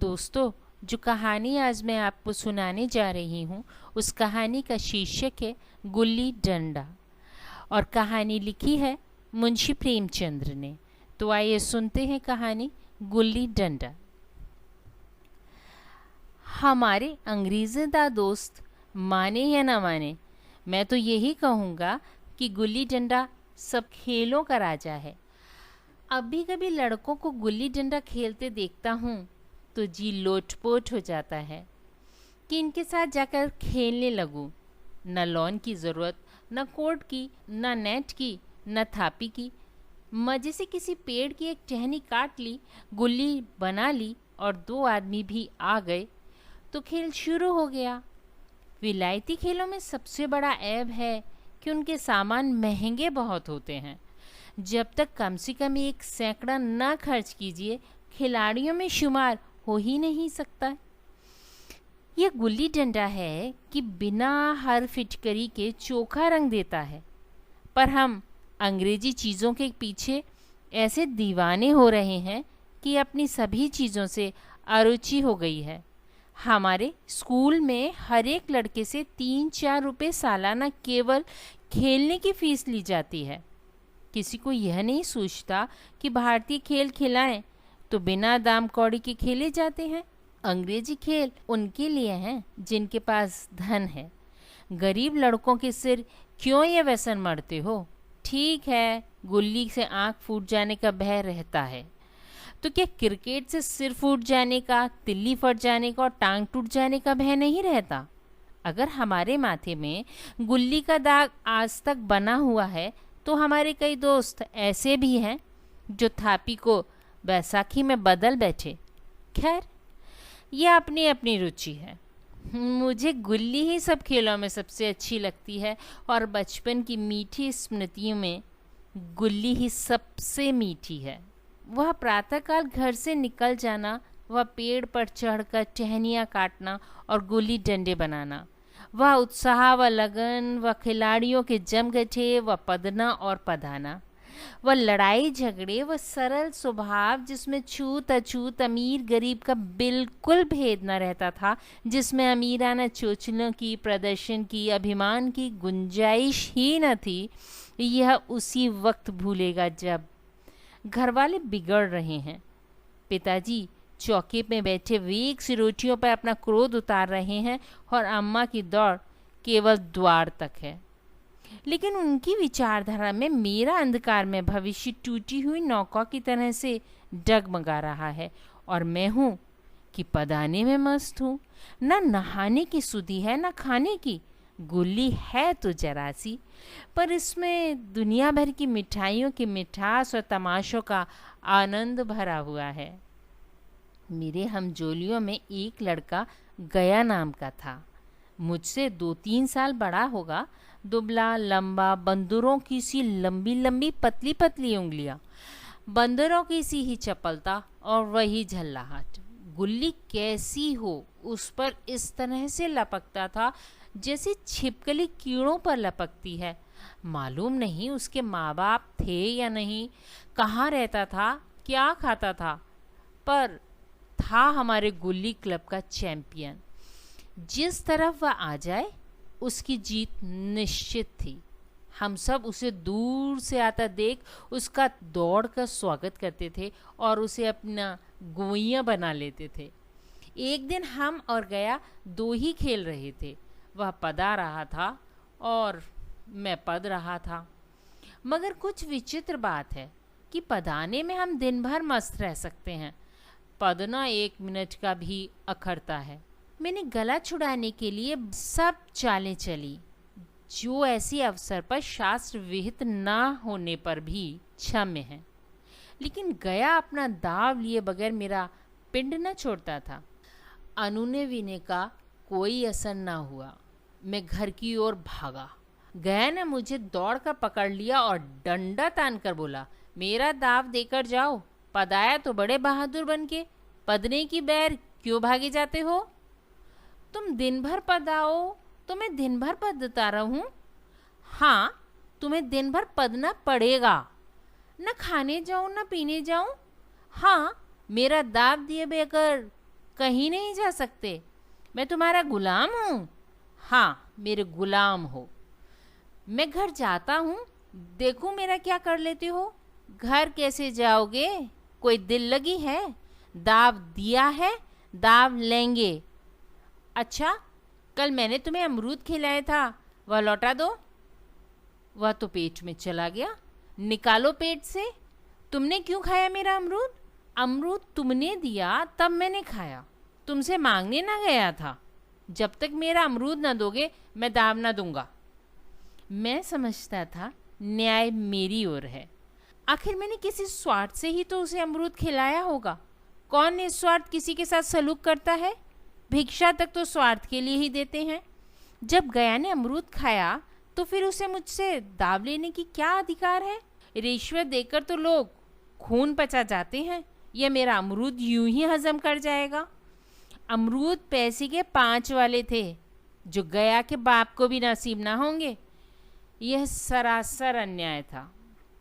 दोस्तों, जो कहानी आज मैं आपको सुनाने जा रही हूँ उस कहानी का शीर्षक है गुल्ली डंडा। और कहानी लिखी है मुंशी प्रेमचंद्र ने। तो आइए सुनते हैं कहानी गुल्ली डंडा। हमारे अंग्रेज़दा दोस्त माने या ना माने, मैं तो यही कहूँगा कि गुल्ली डंडा सब खेलों का राजा है। अभी कभी लड़कों को गुल्ली डंडा खेलते देखता हूँ तो जी लोटपोट हो जाता है कि इनके साथ जाकर खेलने लगूं। न लॉन की ज़रूरत, न कोर्ट की, न नेट की, न थापी की। मज़े से किसी पेड़ की एक टहनी काट ली, गुल्ली बना ली और दो आदमी भी आ गए तो खेल शुरू हो गया। विलायती खेलों में सबसे बड़ा ऐब है कि उनके सामान महंगे बहुत होते हैं। जब तक कम से कम एक सैकड़ा ना खर्च कीजिए, खिलाड़ियों में शुमार हो ही नहीं सकता। यह गुल्ली डंडा है कि बिना हर फिटकरी के चोखा रंग देता है। पर हम अंग्रेजी चीज़ों के पीछे ऐसे दीवाने हो रहे हैं कि अपनी सभी चीज़ों से अरुचि हो गई है। हमारे स्कूल में हर एक लड़के से 3-4 रुपये सालाना केवल खेलने की फीस ली जाती है। किसी को यह नहीं सोचता कि भारतीय खेल खिलाएं तो बिना दाम कौड़ी के खेले जाते हैं। अंग्रेजी खेल उनके लिए हैं जिनके पास धन है। गरीब लड़कों के सिर क्यों ये व्यसन मरते हो? ठीक है, गुल्ली से आंख फूट जाने का भय रहता है, तो क्या क्रिकेट से सिर फूट जाने का, तिल्ली फट जाने का और टांग टूट जाने का भय नहीं रहता? अगर हमारे माथे में गुल्ली का दाग आज तक बना हुआ है तो हमारे कई दोस्त ऐसे भी हैं जो थापी को बैसाखी में बदल बैठे। खैर, यह अपनी अपनी रुचि है। मुझे गुल्ली ही सब खेलों में सबसे अच्छी लगती है और बचपन की मीठी स्मृतियों में गुल्ली ही सबसे मीठी है। वह प्रातःकाल घर से निकल जाना, वह पेड़ पर चढ़कर टहनियाँ काटना और गुल्ली डंडे बनाना, वह उत्साह, व लगन, व खिलाड़ियों के जमघटे, व पदना और पधाना, वह लड़ाई झगड़े, वह सरल स्वभाव जिसमें छूत अछूत, अमीर गरीब का बिल्कुल भेद न रहता था, जिसमें अमीराना चोचलों की, प्रदर्शन की, अभिमान की गुंजाइश ही न थी, यह उसी वक्त भूलेगा जब घर वाले बिगड़ रहे हैं। पिताजी चौके में बैठे वेग से रोटियों पर अपना क्रोध उतार रहे हैं और अम्मा की दौड़ केवल द्वार तक है। लेकिन उनकी विचारधारा में मेरा अंधकार में भविष्य टूटी हुई नौका की तरह से डगमगा रहा है और मैं हूँ कि पदाने में मस्त हूँ। न नहाने की सुधि है, न खाने की। गुल्ली है तो जरा सी, पर इसमें दुनिया भर की मिठाइयों की मिठास और तमाशों का आनंद भरा हुआ है। मेरे हमजोलियों में एक लड़का गया नाम का था। मुझसे 2-3 साल बड़ा होगा। दुबला, लंबा, बंदरों की सी लंबी लंबी पतली पतली उंगलियां, बंदरों की सी ही चपलता और वही झल्लाहट। गुल्ली कैसी हो उस पर इस तरह से लपकता था जैसे छिपकली कीड़ों पर लपकती है। मालूम नहीं उसके माँ बाप थे या नहीं, कहाँ रहता था, क्या खाता था, पर था हमारे गुल्ली क्लब का चैंपियन। जिस तरफ वह आ जाए उसकी जीत निश्चित थी। हम सब उसे दूर से आता देख उसका दौड़ कर स्वागत करते थे और उसे अपना गोइयाँ बना लेते थे। एक दिन हम और गया 2 ही खेल रहे थे। वह पदा रहा था और मैं पद रहा था। मगर कुछ विचित्र बात है कि पदाने में हम दिन भर मस्त रह सकते हैं, पदना 1 मिनट का भी अखरता है। मैंने गला छुड़ाने के लिए सब चालें चली जो ऐसी अवसर पर शास्त्र विहित ना होने पर भी क्षम्य है। लेकिन गया अपना दाव लिए बगैर मेरा पिंड न छोड़ता था। अनुने विने का कोई असर ना हुआ। मैं घर की ओर भागा। गया ने मुझे दौड़कर पकड़ लिया और डंडा तान कर बोला, मेरा दाव देकर जाओ। पदाया तो बड़े बहादुर बनके, पदने की बैर क्यों भागे जाते हो? तुम दिन भर पदाओ तो मैं दिन भर पदता रहूं? हाँ, तुम्हें दिन भर पदना पड़ेगा। न खाने जाऊं न पीने जाऊं? हाँ, मेरा दाव दिए बगैर कहीं नहीं जा सकते। मैं तुम्हारा गुलाम हूँ? हाँ, मेरे गुलाम हो। मैं घर जाता हूँ, देखूँ मेरा क्या कर लेते हो। घर कैसे जाओगे? कोई दिल लगी है? दाव दिया है, दाव लेंगे। अच्छा, कल मैंने तुम्हें अमरूद खिलाया था, वह लौटा दो। वह तो पेट में चला गया, निकालो पेट से। तुमने क्यों खाया मेरा अमरूद? अमरूद तुमने दिया तब मैंने खाया, तुमसे मांगने ना गया था। जब तक मेरा अमरूद ना दोगे मैं दाव ना दूंगा। मैं समझता था न्याय मेरी ओर है। आखिर मैंने किसी स्वार्थ से ही तो उसे अमरूद खिलाया होगा। कौन निस्वार्थ किसी के साथ सलूक करता है? भिक्षा तक तो स्वार्थ के लिए ही देते हैं। जब गया ने अमरूद खाया तो फिर उसे मुझसे दाव लेने की क्या अधिकार है? रिश्वत देकर तो लोग खून पचा जाते हैं, यह मेरा अमरूद यूं ही हजम कर जाएगा। अमरूद पैसे के 5 वाले थे, जो गया के बाप को भी नसीब ना होंगे। यह सरासर अन्याय था।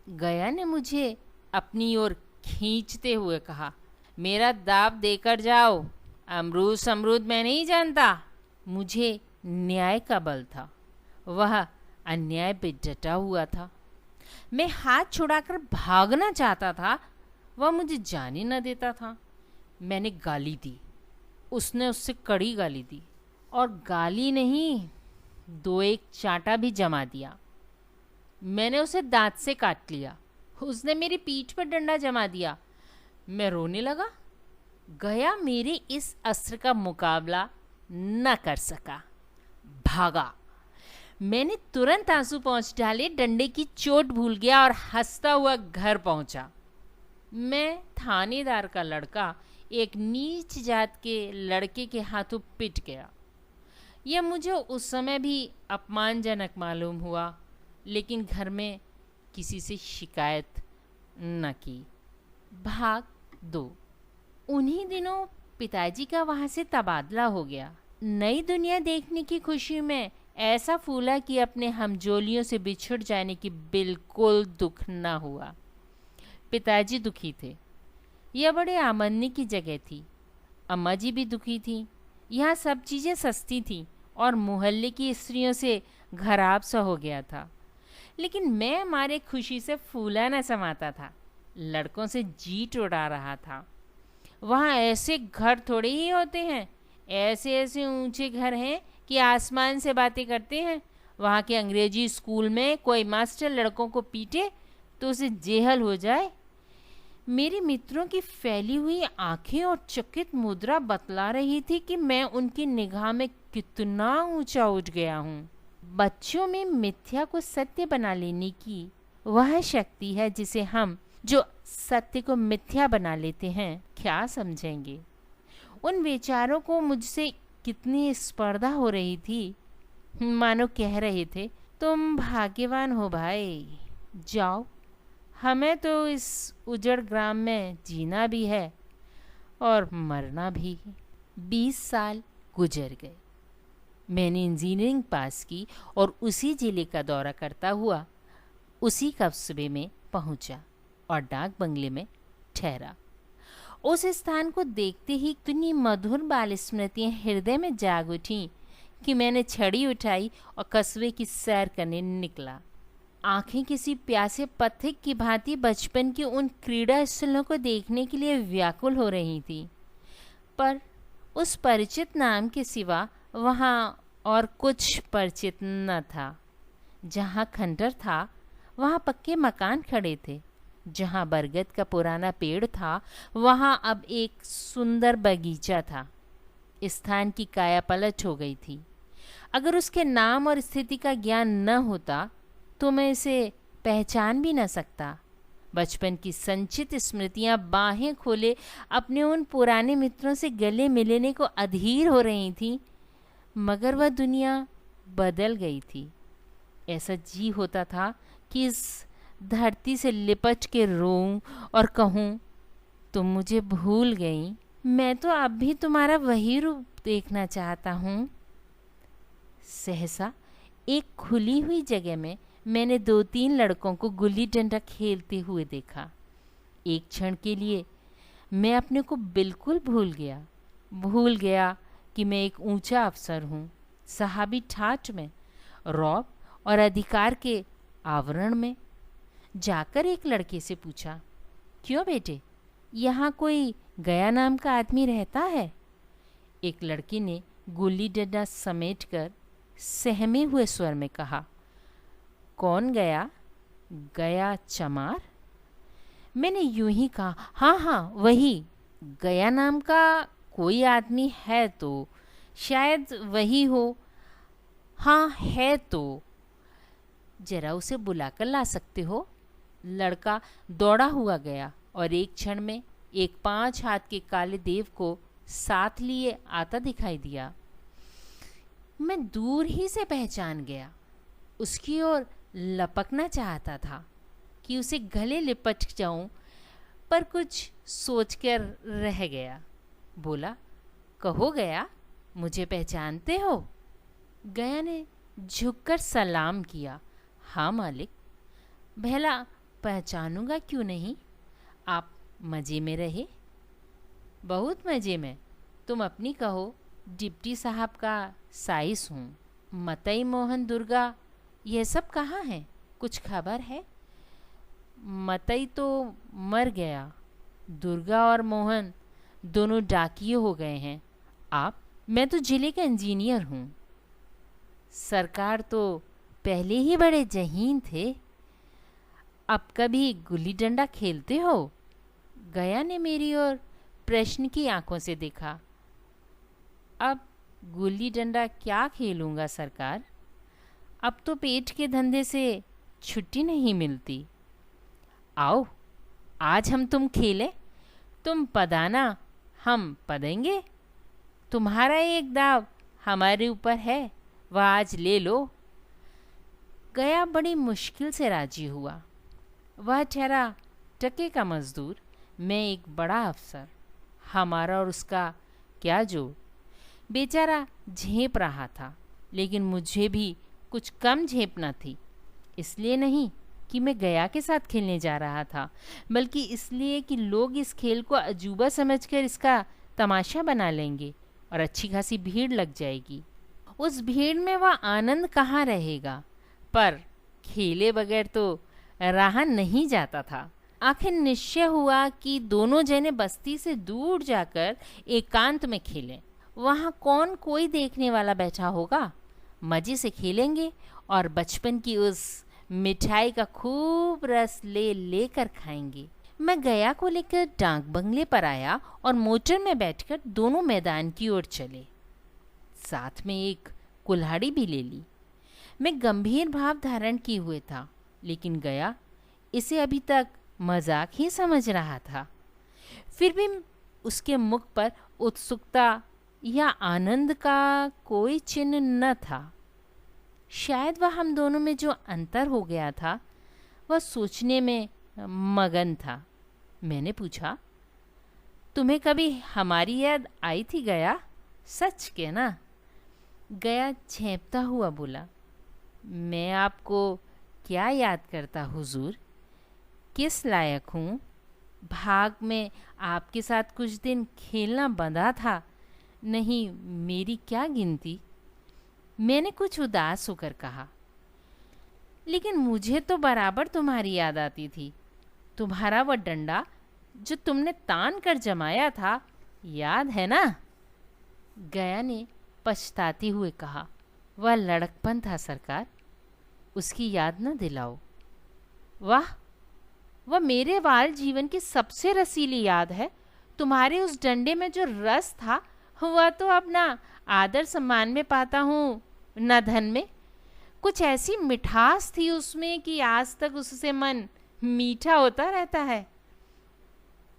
गया ने मुझे अपनी ओर खींचते हुए कहा, मेरा दाव देकर जाओ। अमरूद मैं नहीं जानता। मुझे न्याय का बल था, वह अन्याय पे डटा हुआ था। मैं हाथ छुड़ाकर भागना चाहता था, वह मुझे जाने न देता था। मैंने गाली दी, उसने उससे कड़ी गाली दी, और गाली नहीं, 2-1 चांटा भी जमा दिया। मैंने उसे दांत से काट लिया, उसने मेरी पीठ पर डंडा जमा दिया। मैं रोने लगा। गया मेरे इस अस्त्र का मुकाबला न कर सका, भागा। मैंने तुरंत आंसू पोंछ डाले, डंडे की चोट भूल गया और हंसता हुआ घर पहुंचा। मैं थानेदार का लड़का एक नीच जात के लड़के के हाथों पिट गया। यह मुझे उस समय भी अपमानजनक मालूम हुआ, लेकिन घर में किसी से शिकायत न की। भाग 2। उन्हीं दिनों पिताजी का वहाँ से तबादला हो गया। नई दुनिया देखने की खुशी में ऐसा फूला कि अपने हमजोलियों से बिछुड़ जाने की बिल्कुल दुख न हुआ। पिताजी दुखी थे। यह बड़े आमदनी की जगह थी। अम्मा जी भी दुखी थी। यहाँ सब चीज़ें सस्ती थीं और मोहल्ले की स्त्रियों से घराब सा हो गया था। लेकिन मैं मारे खुशी से फूला न समाता था, लड़कों से जीट उड़ा रहा था। वहाँ ऐसे घर थोड़े ही होते हैं, ऐसे ऐसे ऊंचे घर हैं कि आसमान से बातें करते हैं। वहाँ के अंग्रेजी स्कूल में कोई मास्टर लड़कों को पीटे तो उसे जेहल हो जाए। मेरे मित्रों की फैली हुई आंखें और चकित मुद्रा बतला रही थी कि मैं उनकी निगाह में कितना ऊंचा उठ गया हूँ। बच्चों में मिथ्या को सत्य बना लेने की वह शक्ति है जिसे हम, जो सत्य को मिथ्या बना लेते हैं, क्या समझेंगे। उन विचारों को मुझसे कितनी स्पर्धा हो रही थी। मानो कह रहे थे, तुम भाग्यवान हो भाई, जाओ, हमें तो इस उजड़ ग्राम में जीना भी है और मरना भी। 20 साल गुजर गए। मैंने इंजीनियरिंग पास की और उसी जिले का दौरा करता हुआ उसी कस्बे में पहुंचा और डाक बंगले में ठहरा। उस स्थान को देखते ही इतनी मधुर बाल स्मृतियाँ हृदय में जाग उठीं कि मैंने छड़ी उठाई और कस्बे की सैर करने निकला। आंखें किसी प्यासे पथिक की भांति बचपन के उन क्रीड़ा स्थलों को देखने के लिए व्याकुल हो रही थी, पर उस परिचित नाम के सिवा वहाँ और कुछ परिचित न था। जहाँ खंडर था वहाँ पक्के मकान खड़े थे। जहाँ बरगद का पुराना पेड़ था वहाँ अब एक सुंदर बगीचा था। स्थान की काया पलट हो गई थी। अगर उसके नाम और स्थिति का ज्ञान न होता तो मैं इसे पहचान भी न सकता। बचपन की संचित स्मृतियाँ बाहें खोले अपने उन पुराने मित्रों से गले मिलने को अधीर हो रही थीं, मगर वह दुनिया बदल गई थी। ऐसा जी होता था कि इस धरती से लिपट के रोऊं और कहूं, तुम मुझे भूल गई, मैं तो अब भी तुम्हारा वही रूप देखना चाहता हूँ। सहसा एक खुली हुई जगह में मैंने 2-3 लड़कों को गुल्ली डंडा खेलते हुए देखा। एक क्षण के लिए मैं अपने को बिल्कुल भूल गया। भूल गया कि मैं एक ऊंचा अफसर हूँ, साहबी ठाठ में, रौब और अधिकार के आवरण में। जाकर एक लड़के से पूछा, क्यों बेटे, यहाँ कोई गया नाम का आदमी रहता है? एक लड़के ने गुल्ली डंडा समेटकर सहमे हुए स्वर में कहा, कौन गया? गया चमार? मैंने यूं ही कहा, हाँ हाँ वही, गया नाम का कोई आदमी है तो शायद वही हो। हाँ है तो जरा उसे बुलाकर ला सकते हो? लड़का दौड़ा हुआ गया और एक क्षण में एक 5 हाथ के काले देव को साथ लिए आता दिखाई दिया। मैं दूर ही से पहचान गया। उसकी ओर लपकना चाहता था कि उसे गले लिपट जाऊं, पर कुछ सोचकर रह गया। बोला, कहो गया, मुझे पहचानते हो? गया ने झुककर सलाम किया, हाँ मालिक। भला पहचानूंगा क्यों नहीं? आप मज़े में रहे? बहुत मज़े में। तुम अपनी कहो। डिप्टी साहब का साइस हूँ। मतई मोहन दुर्गा यह सब कहाँ हैं? कुछ खबर है? मतई तो मर गया। दुर्गा और मोहन दोनों डाकिये हो गए हैं। आप? मैं तो जिले का इंजीनियर हूँ। सरकार तो पहले ही बड़े जहीन थे। अब कभी गुल्ली डंडा खेलते हो? गया ने मेरी ओर प्रश्न की आंखों से देखा। अब गुल्ली डंडा क्या खेलूँगा सरकार? अब तो पेट के धंधे से छुट्टी नहीं मिलती। आओ, आज हम तुम खेलें। तुम पदाना, हम पदेंगे। तुम्हारा एक दाव हमारे ऊपर है, वह आज ले लो। गया बड़ी मुश्किल से राजी हुआ। वह ठहरा टके का मजदूर, मैं एक बड़ा अफसर। हमारा और उसका क्या जोड़? बेचारा झेप रहा था, लेकिन मुझे भी कुछ कम झेपना थी। इसलिए नहीं कि मैं गया के साथ खेलने जा रहा था, बल्कि इसलिए कि लोग इस खेल को अजूबा समझकर इसका तमाशा बना लेंगे और अच्छी खासी भीड़ लग जाएगी। उस भीड़ में वह आनंद कहाँ रहेगा? पर खेले बगैर तो रहा नहीं जाता था। आखिर निश्चय हुआ कि दोनों जने बस्ती से दूर जाकर एकांत में खेलें। वहाँ कौन कोई देखने वाला बैठा होगा। मज़े से खेलेंगे और बचपन की उस मिठाई का खूब रस ले लेकर खाएंगे। मैं गया को लेकर डाक बंगले पर आया और मोटर में बैठकर दोनों मैदान की ओर चले। साथ में एक कुल्हाड़ी भी ले ली। मैं गंभीर भाव धारण किए हुए था, लेकिन गया इसे अभी तक मजाक ही समझ रहा था। फिर भी उसके मुख पर उत्सुकता या आनंद का कोई चिन्ह न था। शायद वह हम दोनों में जो अंतर हो गया था, वह सोचने में मगन था। मैंने पूछा, तुम्हें कभी हमारी याद आई थी गया? सच कहना। गया झेंपता हुआ बोला, मैं आपको क्या याद करता हुजूर? किस लायक हूँ? भाग में आपके साथ कुछ दिन खेलना बंधा था, नहीं मेरी क्या गिनती? मैंने कुछ उदास होकर कहा, लेकिन मुझे तो बराबर तुम्हारी याद आती थी। तुम्हारा वह डंडा जो तुमने तान कर जमाया था, याद है ना? गया ने पछताते हुए कहा, वह लड़कपन था सरकार, उसकी याद न दिलाओ। वाह, वह मेरे बाल जीवन की सबसे रसीली याद है। तुम्हारे उस डंडे में जो रस था, वह तो अपना आदर सम्मान में पाता हूँ, न धन में। कुछ ऐसी मिठास थी उसमें कि आज तक उससे मन मीठा होता रहता है।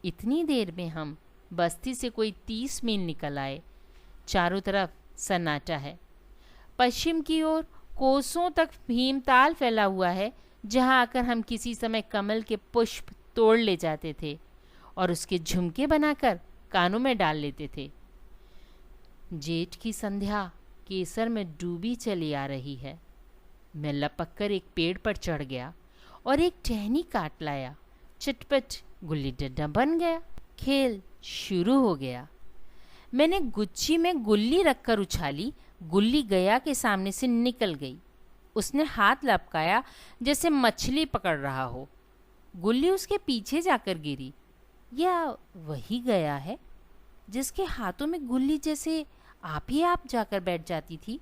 इतनी देर में हम बस्ती से कोई 30 मील निकल आए। चारों तरफ सन्नाटा है। पश्चिम की ओर कोसों तक भीमताल फैला हुआ है, जहाँ आकर हम किसी समय कमल के पुष्प तोड़ ले जाते थे और उसके झुमके बनाकर कानों में डाल लेते थे। जेठ की संध्या केसर में डूबी चली आ रही है। मैं लपक कर एक पेड़ पर चढ़ गया और एक टहनी काट लाया। चटपट गुल्ली डंडा बन गया। खेल शुरू हो गया। मैंने गुच्छी में गुल्ली रखकर उछाली। गुल्ली गया के सामने से निकल गई। उसने हाथ लपकाया जैसे मछली पकड़ रहा हो। गुल्ली उसके पीछे जाकर गिरी। यह वही गया है जिसके हाथों में गुल्ली जैसे आप ही आप जाकर बैठ जाती थी।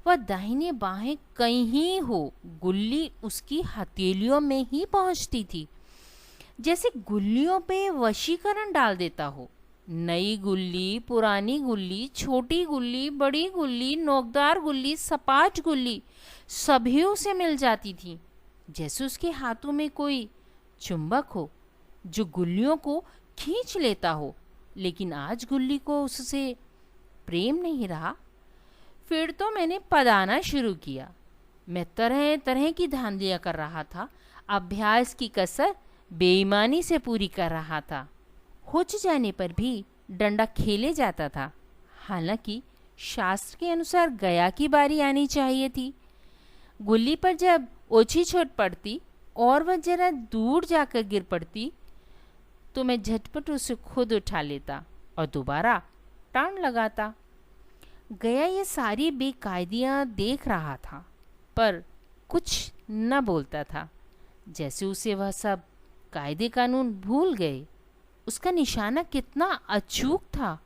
वह दाहिने बाहें कहीं हो, गुल्ली उसकी हथेलियों में ही पहुंचती थी, जैसे गुल्लियों पे वशीकरण डाल देता हो। नई गुल्ली, पुरानी गुल्ली, छोटी गुल्ली, बड़ी गुल्ली, नोकदार गुल्ली, सपाट गुल्ली सभी उसे मिल जाती थी, जैसे उसके हाथों में कोई चुंबक हो जो गुल्लियों को खींच लेता हो। लेकिन आज गुल्ली को उससे प्रेम नहीं रहा। फिर तो मैंने पदाना शुरू किया। मैं तरह तरह की धांधलियाँ कर रहा था। अभ्यास की कसर बेईमानी से पूरी कर रहा था। हुच जाने पर भी डंडा खेले जाता था। हालांकि शास्त्र के अनुसार गया की बारी आनी चाहिए थी। गुल्ली पर जब ओछी चोट पड़ती और वह जरा दूर जाकर गिर पड़ती तो मैं झटपट उसे खुद उठा लेता और दोबारा टांग लगाता। गया ये सारी बेकायदियाँ देख रहा था पर कुछ न बोलता था, जैसे उसे वह सब कायदे कानून भूल गए। उसका निशाना कितना अचूक था।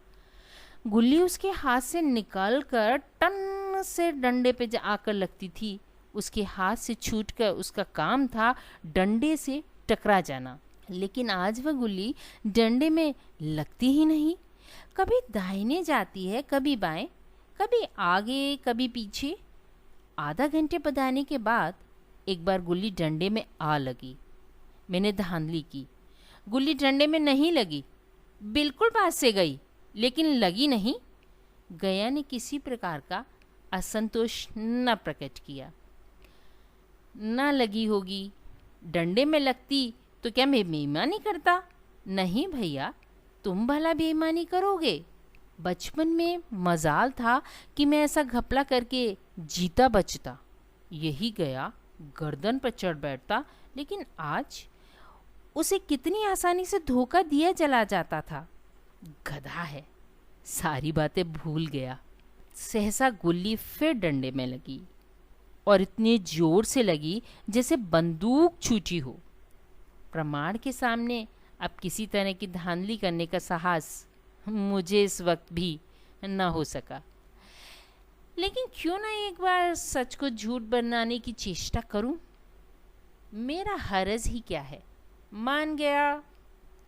गुल्ली उसके हाथ से निकलकर टन से डंडे पे आकर लगती थी। उसके हाथ से छूटकर उसका काम था डंडे से टकरा जाना। लेकिन आज वह गुल्ली डंडे में लगती ही नहीं। कभी दाहिने जाती है, कभी बाएं, कभी आगे, कभी पीछे। आधा घंटे बदाने के बाद एक बार गुल्ली डंडे में आ लगी। मैंने धांधली की। गुल्ली डंडे में नहीं लगी, बिल्कुल पास से गई, लेकिन लगी नहीं। गया ने किसी प्रकार का असंतोष न प्रकट किया। न लगी होगी, डंडे में लगती तो क्या मैं बेईमानी करता? नहीं भैया, तुम भला बेईमानी करोगे? बचपन में मजाल था कि मैं ऐसा घपला करके जीता बचता। यही गया गर्दन पर चढ़ बैठता, लेकिन आज उसे कितनी आसानी से धोखा दिया चला जाता था। गधा है, सारी बातें भूल गया। सहसा गुल्ली फिर डंडे में लगी और इतने जोर से लगी जैसे बंदूक छूटी हो। प्रमाण के सामने अब किसी तरह की धांधली करने का साहस मुझे इस वक्त भी न हो सका। लेकिन क्यों ना एक बार सच को झूठ बनाने की चेष्टा करूं? मेरा हरज ही क्या है? मान गया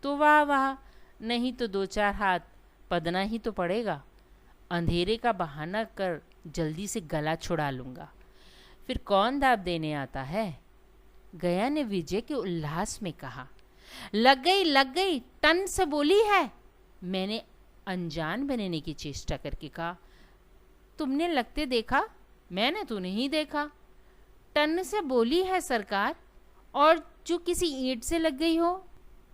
तो वाह वाह, नहीं तो दो चार हाथ पदना ही तो पड़ेगा। अंधेरे का बहाना कर जल्दी से गला छुड़ा लूँगा। फिर कौन दाब देने आता है? गया ने विजय के उल्लास में कहा। लग गई, टन से बोली है। मैंने अनजान बनने की चेष्टा करके कहा। तुमने लगते देखा? मैंने तो नहीं देखा। टन से बोली है सरकार, और जो किसी ईंट से लग गई हो।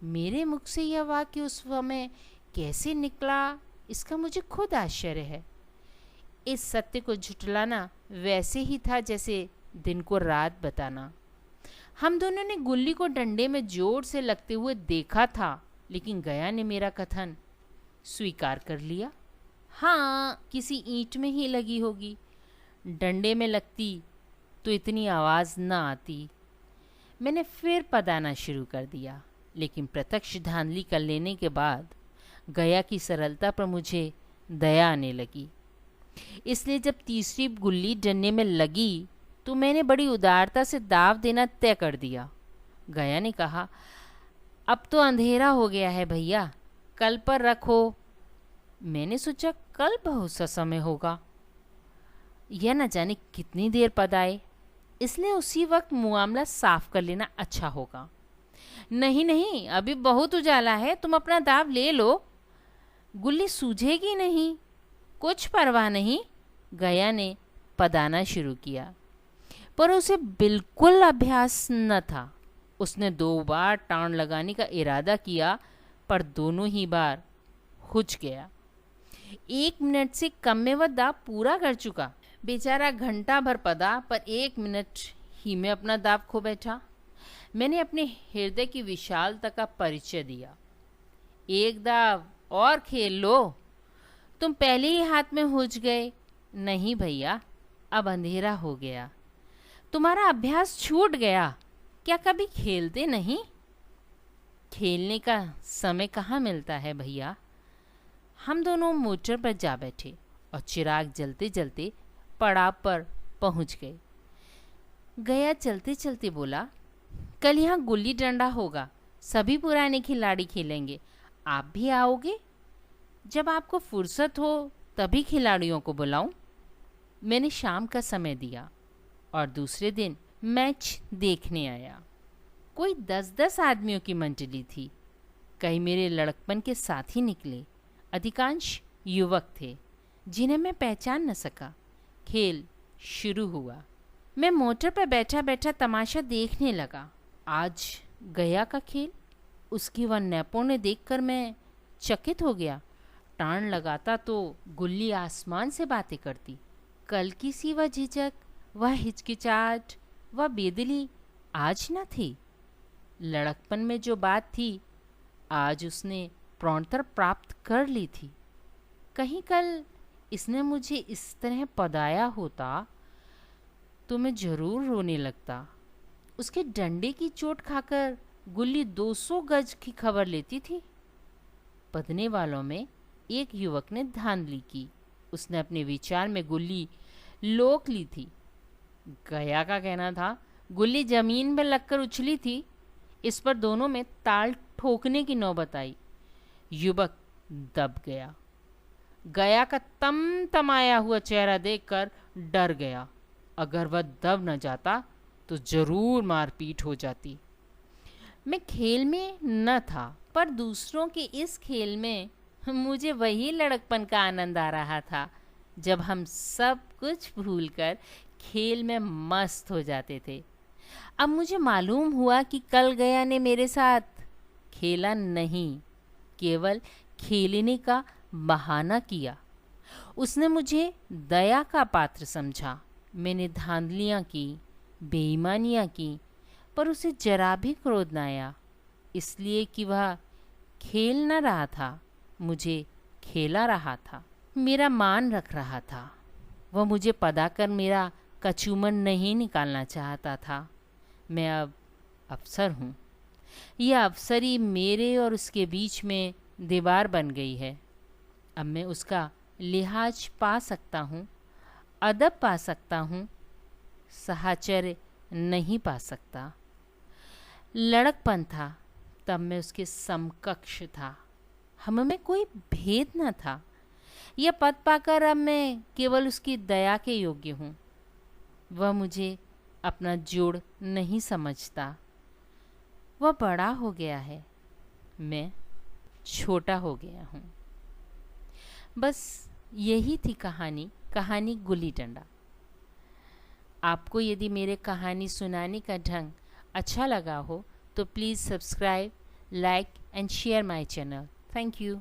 मेरे मुख से यह वाक्य उस समय कैसे निकला, इसका मुझे खुद आश्चर्य है। इस सत्य को झुठलाना वैसे ही था जैसे दिन को रात बताना। हम दोनों ने गुल्ली को डंडे में जोर से लगते हुए देखा था, लेकिन गया ने मेरा कथन स्वीकार कर लिया। हाँ, किसी ईंट में ही लगी होगी। डंडे में लगती तो इतनी आवाज़ न आती। मैंने फिर पदाना शुरू कर दिया, लेकिन प्रत्यक्ष धांधली कर लेने के बाद गया की सरलता पर मुझे दया आने लगी। इसलिए जब तीसरी गुल्ली डंडे में लगी तो मैंने बड़ी उदारता से दाव देना तय कर दिया। गया ने कहा, अब तो अंधेरा हो गया है भैया, कल पर रखो। मैंने सोचा कल बहुत सा समय होगा, यह न जाने कितनी देर पद आए, इसलिए उसी वक्त मामला साफ कर लेना अच्छा होगा। नहीं, अभी बहुत उजाला है, तुम अपना दाव ले लो, गुल्ली सूझेगी नहीं। कुछ परवाह नहीं। गया ने पदाना शुरू किया, पर उसे बिल्कुल अभ्यास न था। उसने 2 बार टांग लगाने का इरादा किया, पर दोनों ही बार हुच गया। 1 मिनट से कम में वह दाव पूरा कर चुका। बेचारा घंटा भर पदा, पर 1 मिनट ही में अपना दाव खो बैठा। मैंने अपने हृदय की विशालता का परिचय दिया। 1 दाव और खेल लो तुम पहले ही हाथ में हुज गए। नहीं भैया, अब अंधेरा हो गया। तुम्हारा अभ्यास छूट गया। क्या कभी खेलते नहीं? खेलने का समय कहाँ मिलता है भैया। हम दोनों मोटर पर जा बैठे और चिराग जलते जलते पड़ाव पर पहुंच गए। गया चलते चलते बोला, कल यहाँ गुल्ली डंडा होगा, सभी पुराने खिलाड़ी खेलेंगे, आप भी आओगे? जब आपको फुर्सत हो तभी खिलाड़ियों को बुलाऊं। मैंने शाम का समय दिया और दूसरे दिन मैच देखने आया। कोई 10-10 आदमियों की मंडली थी। कई मेरे लड़कपन के साथी निकले। अधिकांश युवक थे जिन्हें मैं पहचान न सका। खेल शुरू हुआ। मैं मोटर पर बैठा बैठा तमाशा देखने लगा। आज गया का खेल, उसकी वह नैपुण्य देखकर मैं चकित हो गया। टाण लगाता तो गुल्ली आसमान से बातें करती। कल की सी वह झिझक, वह हिचकिचाहट, वह बेदिली आज न थी। लड़कपन में जो बात थी, आज उसने प्रौढ़ता प्राप्त कर ली थी। कहीं कल इसने मुझे इस तरह पदाया होता तो मैं जरूर रोने लगता। उसके डंडे की चोट खाकर गुल्ली 200 गज की खबर लेती थी। पदने वालों में एक युवक ने धांधली की। उसने अपने विचार में गुल्ली लोक ली थी। गया का कहना था गुल्ली जमीन में लगकर उछली थी। इस पर दोनों में ताल ठोकने की नौबत आई। युवक दब गया। गया का तमाया हुआ चेहरा देखकर डर गया। अगर वह दब न जाता तो जरूर मारपीट हो जाती। मैं खेल में न था, पर दूसरों के इस खेल में मुझे वही लड़कपन का आनंद आ रहा था जब हम सब कुछ भूलकर खेल में मस्त हो जाते थे। अब मुझे मालूम हुआ कि कल गया ने मेरे साथ खेला नहीं, केवल खेलने का बहाना किया। उसने मुझे दया का पात्र समझा। मैंने धांधलियाँ की, बेईमानियाँ की, पर उसे जरा भी क्रोध न आया, इसलिए कि वह खेल न रहा था, मुझे खेला रहा था, मेरा मान रख रहा था। वह मुझे पदाकर मेरा कचूमन नहीं निकालना चाहता था। मैं अब अफसर हूँ। यह अफसरी मेरे और उसके बीच में दीवार बन गई है। अब मैं उसका लिहाज पा सकता हूँ, अदब पा सकता हूँ, साहचर्य नहीं पा सकता। लड़कपन था तब मैं उसके समकक्ष था। हम में कोई भेद न था। यह पद पाकर अब मैं केवल उसकी दया के योग्य हूँ। वह मुझे अपना जोड़ नहीं समझता। वह बड़ा हो गया है, मैं छोटा हो गया हूँ। बस यही थी कहानी गुल्ली डंडा। आपको यदि मेरे कहानी सुनाने का ढंग अच्छा लगा हो तो please subscribe, like and share my channel. Thank you.